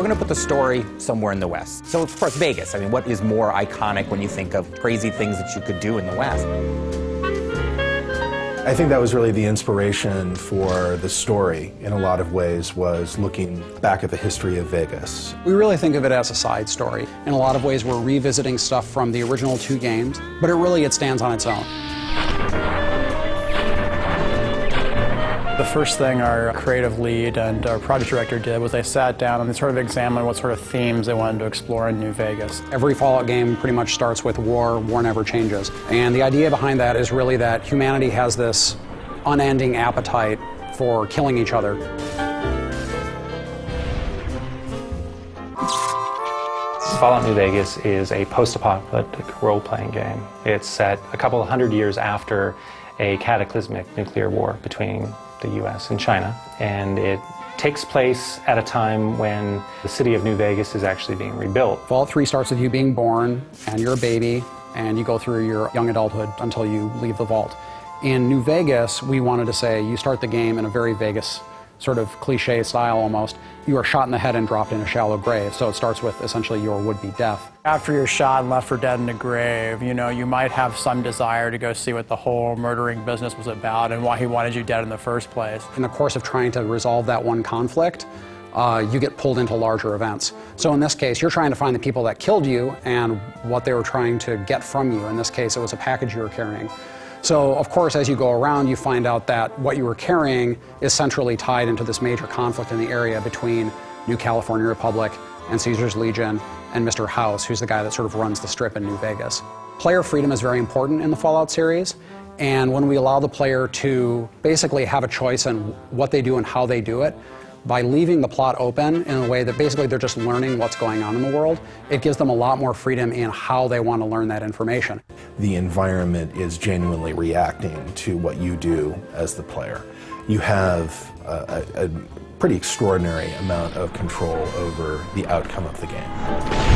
we're going to put the story somewhere in the West. So, of course, Vegas. I mean, what is more iconic when you think of crazy things that you could do in the West? I think that was really the inspiration for the story, in a lot of ways, was looking back at the history of Vegas. We really think of it as a side story. In a lot of ways, we're revisiting stuff from the original 2 games, but it stands on its own. The first thing our creative lead and our project director did was they sat down and they sort of examined what sort of themes they wanted to explore in New Vegas. Every Fallout game pretty much starts with war. War never changes. And the idea behind that is really that humanity has this unending appetite for killing each other. Fallout New Vegas is a post-apocalyptic role-playing game. It's set a couple of hundred years after a cataclysmic nuclear war between the US and China, and it takes place at a time when the city of New Vegas is actually being rebuilt. Fallout 3 starts with you being born, and you're a baby, and you go through your young adulthood until you leave the vault. In New Vegas, we wanted to say you start the game in a very Vegas sort of cliche style almost. You are shot in the head and dropped in a shallow grave, so it starts with essentially your would-be death. After you're shot and left for dead in a grave, you know, you might have some desire to go see what the whole murdering business was about and why he wanted you dead in the first place. In the course of trying to resolve that one conflict, you get pulled into larger events. So in this case, you're trying to find the people that killed you and what they were trying to get from you. In this case, it was a package you were carrying. So, of course, as you go around, you find out that what you were carrying is centrally tied into this major conflict in the area between New California Republic and Caesar's Legion and Mr. House, who's the guy that sort of runs the strip in New Vegas. Player freedom is very important in the Fallout series, and when we allow the player to basically have a choice in what they do and how they do it, by leaving the plot open in a way that basically they're just learning what's going on in the world, it gives them a lot more freedom in how they want to learn that information. The environment is genuinely reacting to what you do as the player. You have a pretty extraordinary amount of control over the outcome of the game.